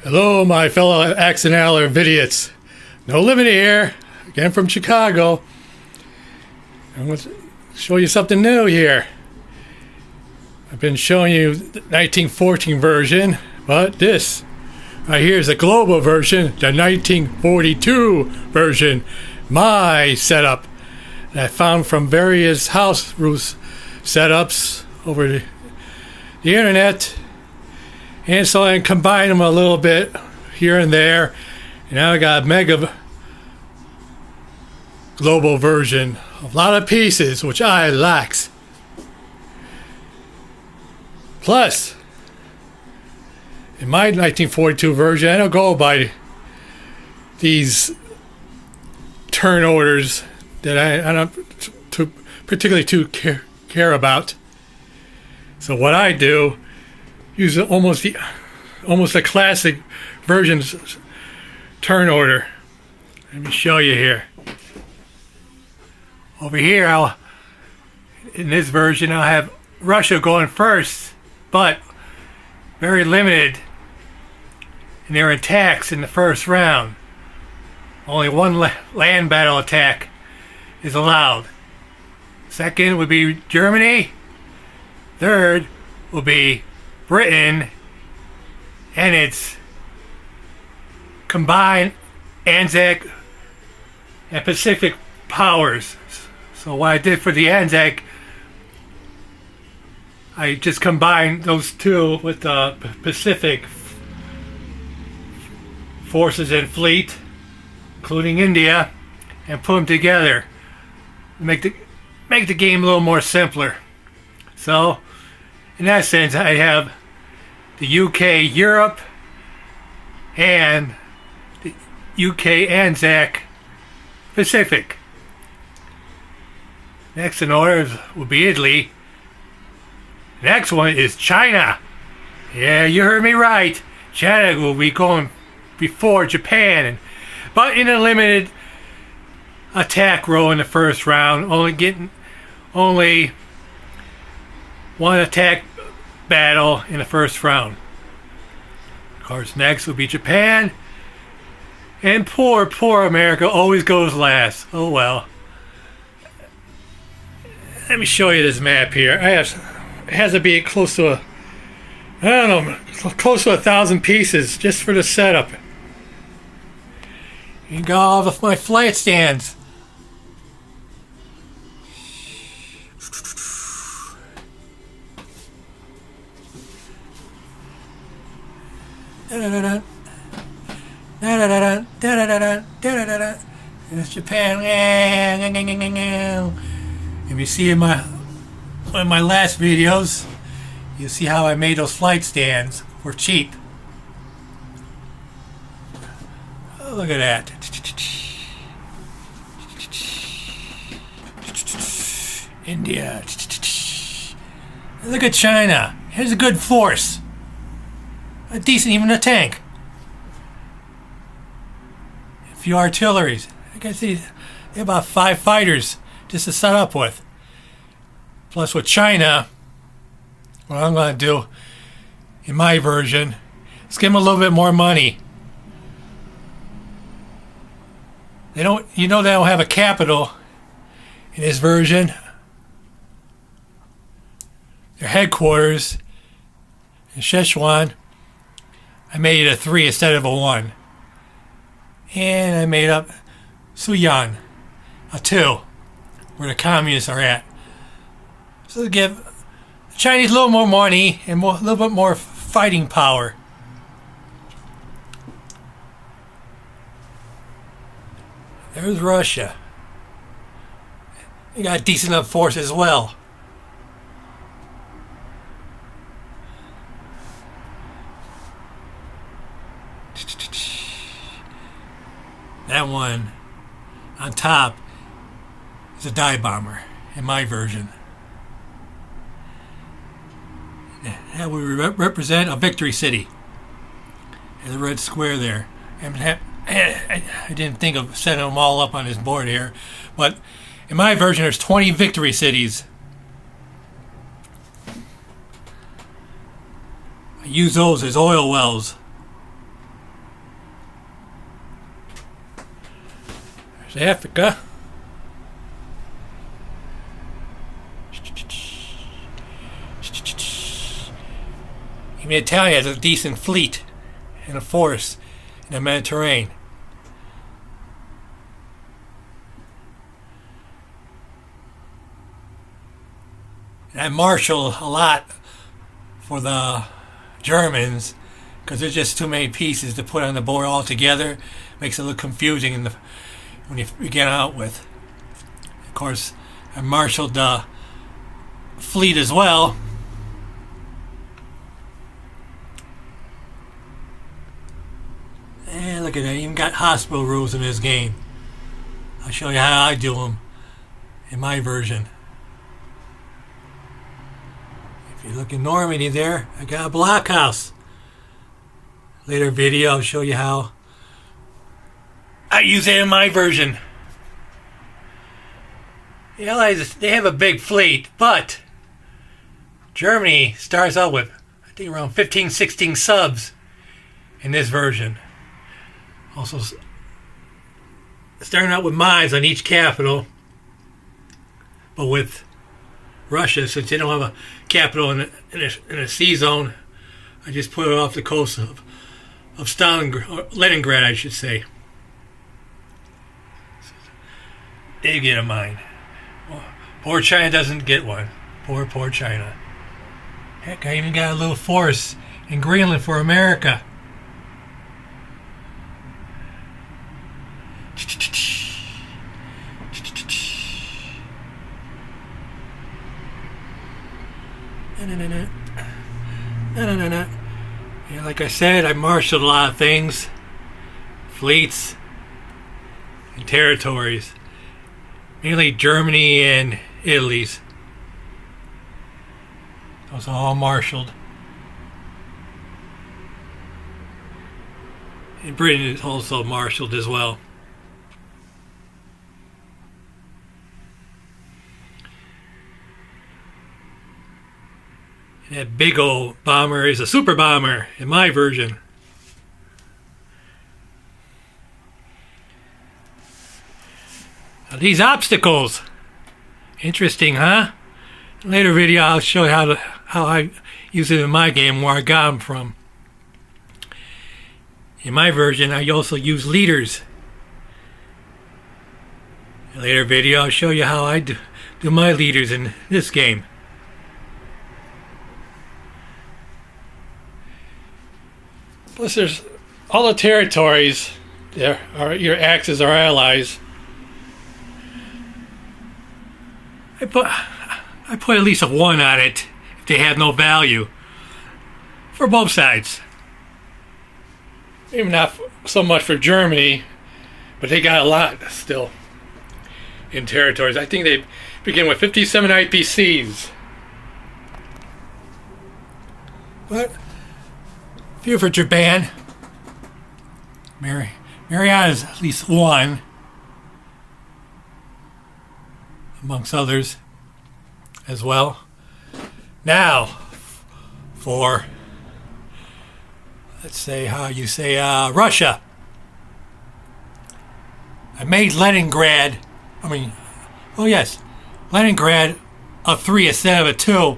Hello, my fellow accidental idiots. No limit here. Again from Chicago. I'm going to show you something new here. I've been showing you the 1914 version, but this right here is the global version, the 1942 version. My setup that I found from various house rules setups over the internet. And so I combine them a little bit here and there. And now I got a mega global version. A lot of pieces, which I lacks. Plus, in my 1942 version, I don't go by these turn orders that I don't particularly care about. So what I do, use almost a classic version's turn order. Let me show you here. Over here, in this version, I'll have Russia going first, but very limited in their attacks in the first round. Only one land battle attack is allowed. Second would be Germany. Third will be Britain and its combined Anzac and Pacific powers. So what I did for the Anzac, I just combined those two with the Pacific forces and fleet, including India, and put them together. Make the game a little more simpler. So, in that sense, I have the UK, Europe, and the UK Anzac Pacific. Next in order will be Italy. Next one is China. Yeah, you heard me right. China will be going before Japan, but in a limited attack row in the first round, only one attack battle in the first round. Of course, next will be Japan, and poor America always goes last. Oh well. Let me show you this map here. It has to be close to close to 1,000 pieces just for the setup. You got all of my flight stands. There's Japan. If you see in one of my last videos, you'll see how I made those flight stands for cheap. Oh, look at that. India. Look at China. Here's a good force. A decent, even a tank. A few artilleries. I can see about 5 fighters just to set up with. Plus with China, what I'm going to do in my version is give them a little bit more money. They don't have a capital in this version. Their headquarters in Szechuan, I made it a 3 instead of a 1. And I made up Suyan, a 2, where the communists are at. So to give the Chinese a little more money and a little bit more fighting power. There's Russia. They got a decent enough force as well. That one on top is a dive bomber in my version. That would represent a victory city. There's a red square there. I didn't think of setting them all up on this board here, but in my version there's 20 victory cities. I use those as oil wells. There's Africa. Even Italy has a decent fleet and a force in the Mediterranean. And I marshaled a lot for the Germans because there's just too many pieces to put on the board all together. Makes it look confusing when you begin out with. Of course, I marshaled the fleet as well. And look at that, even got hospital rules in this game. I'll show you how I do them in my version. If you look in Normandy there, I got a blockhouse. Later video, I'll show you how I use it in my version. The Allies, they have a big fleet, but Germany starts out with, I think, around 15, 16 subs in this version. Also, starting out with mines on each capital, but with Russia, since they don't have a capital in a sea zone, I just put it off the coast of Stalingrad, or Leningrad, I should say. They get a mine. Poor China doesn't get one. Poor China. Heck, I even got a little force in Greenland for America. No. Yeah, like I said, I marshaled a lot of things. Fleets and territories. Mainly Germany and Italy's. Those are all marshaled. And Britain is also marshaled as well. And that big old bomber is a super bomber in my version. Now these obstacles. Interesting, huh? Later video I'll show you how I use it in my game, where I got them from. In my version, I also use leaders. In a later video, I'll show you how I do my leaders in this game. Plus, there's all the territories. There are your axes or allies. I put at least a 1 on it if they have no value for both sides. Maybe not so much for Germany, but they got a lot still in territories. I think they begin with 57 IPCs. But few for Japan. Mariana is at least 1, amongst others as well. Now, for, let's say how you say Russia. I made Leningrad, Leningrad a 3 instead of a 2.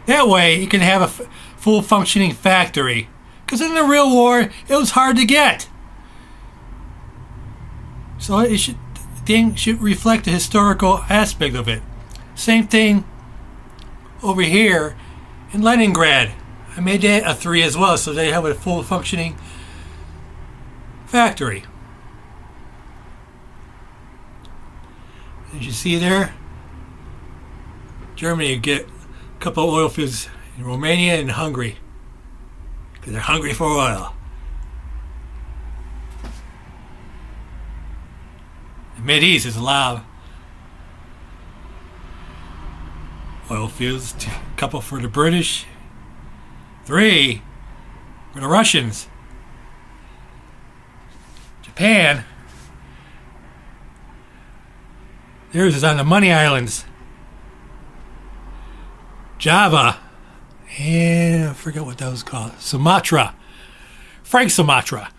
That way you can have a full functioning factory. Because in the real war, it was hard to get. So the thing should reflect the historical aspect of it. Same thing over here in Leningrad. I made that a 3 as well, so they have a full functioning factory. As you see there, Germany get a couple of oil fields in Romania and Hungary. Because they're hungry for oil. The Mideast is a lot of oil fields. A couple for the British. 3 for the Russians. Japan. Theirs is on the Money Islands. Java. And I forget what that was called. Sumatra. Frank Sumatra.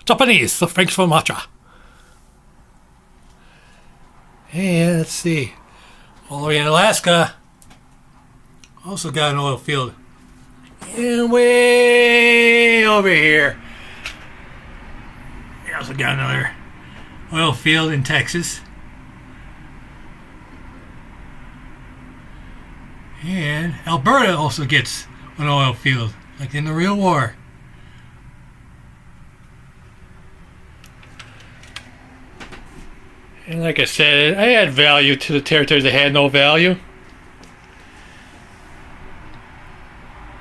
Japanese, Frank Sumatra. And let's see. All the way in Alaska. Also got an oil field. And way over here. We also got another oil field in Texas. And Alberta also gets an oil field, like in the real war. And like I said, I add value to the territories that had no value.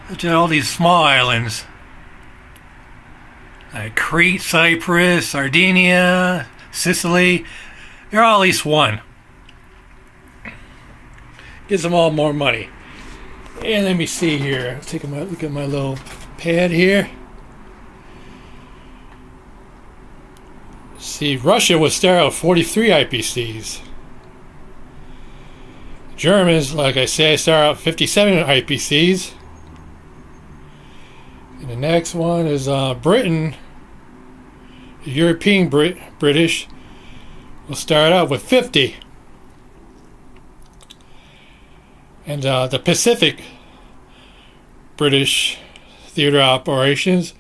Look at all these small islands. Like Crete, Cyprus, Sardinia, Sicily. They're all at least one. Gives them all more money. And let me see here. Let's take a look at my little pad here. See, Russia would start out with 43 IPCs. Germans, like I said, start out 57 IPCs. And the next one is Britain. The European British will start out with 50. And the Pacific British theater operations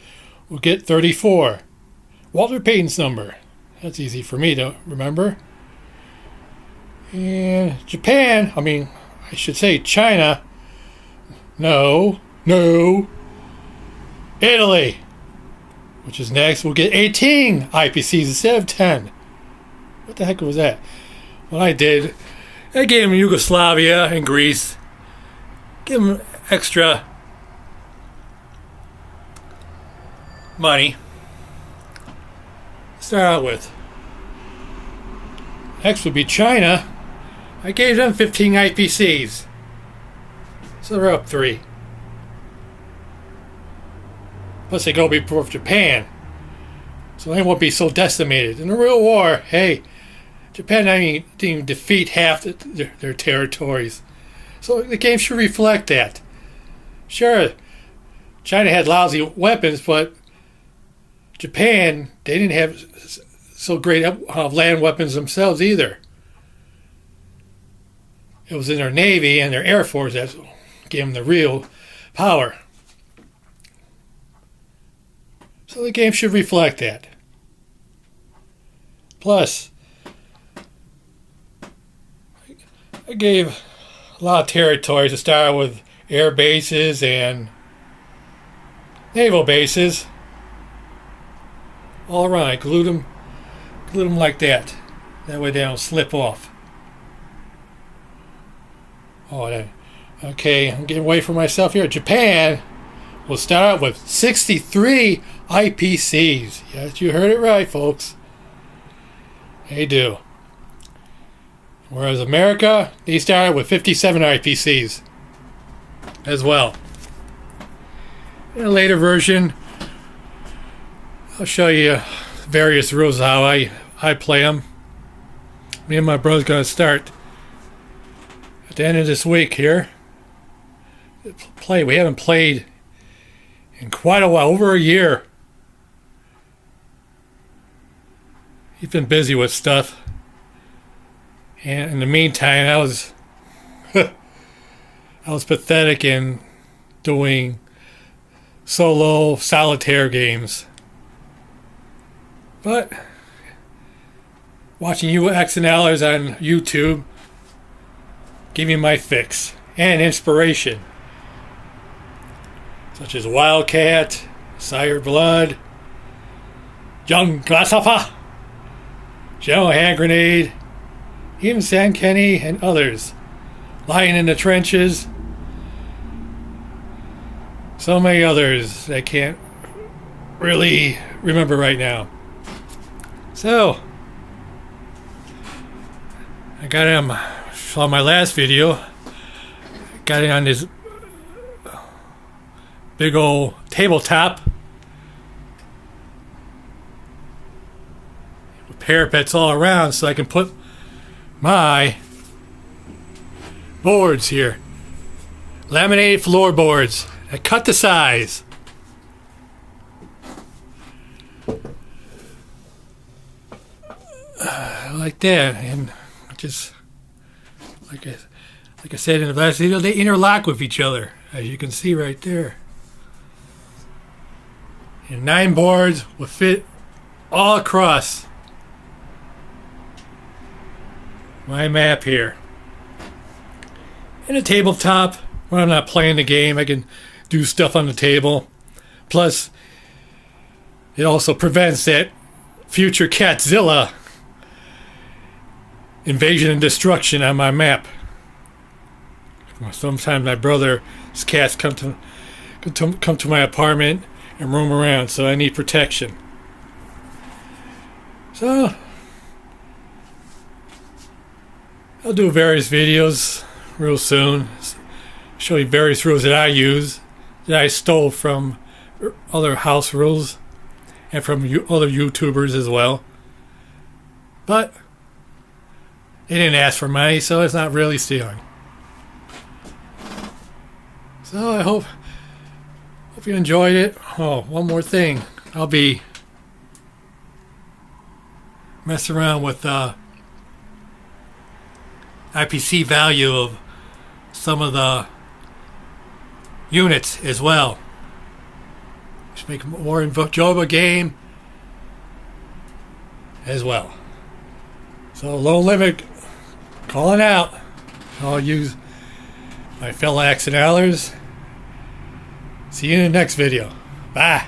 will get 34. Walter Payton's number. That's easy for me to remember. And Japan, I should say China. No. Italy, which is next, will get 18 IPCs instead of 10. What the heck was that? What I did, I gave them Yugoslavia and Greece. Give them extra money. Start out with. Next would be China. I gave them 15 IPCs. So they're up 3. Plus they go before Japan. So they won't be so decimated. In the real war, hey, Japan didn't even defeat half their territories. So the game should reflect that. Sure, China had lousy weapons, but Japan, they didn't have so great land weapons themselves either. It was in their Navy and their Air Force that gave them the real power. So the game should reflect that. Plus, I gave a lot of territories to start with air bases and naval bases. All around, I glued them like that. That way they don't slip off. Okay, I'm getting away from myself here. Japan will start out with 63 IPCs. Yes, you heard it right, folks. They do. Whereas America, they started with 57 IPCs as well. In a later version, I'll show you various rules how I play them. Me and my brother's going to start at the end of this week here. We haven't played in quite a while, over a year. He's been busy with stuff. And in the meantime, I was pathetic in doing solo solitaire games. But watching you XNLers on YouTube give me my fix and inspiration. Such as Wildcat, Sire Blood, Young Grasshopper, General Hand Grenade, even San Kenny and others. Lying in the Trenches. So many others I can't really remember right now. So, I got him on my last video. Got it on this big old tabletop with parapets all around so I can put my boards here. Laminated floorboards. I cut the size. Like that. And just like I said in the last video, they interlock with each other, as you can see right there. And 9 boards will fit all across my map here. And a tabletop, when I'm not playing the game, I can do stuff on the table. Plus, it also prevents that future Catzilla invasion and destruction on my map. Sometimes my brother's cats come to my apartment and roam around, so I need protection. So I'll do various videos real soon, show you various rules that I use, that I stole from other house rules and from other YouTubers as well. But they didn't ask for money, so it's not really stealing. So I hope you enjoyed it. Oh, one more thing. I'll be messing around with IPC value of some of the units as well. Just make a more enjoyable game as well. So Low Limit calling out. I'll use my fellow Axonalers. See you in the next video. Bye.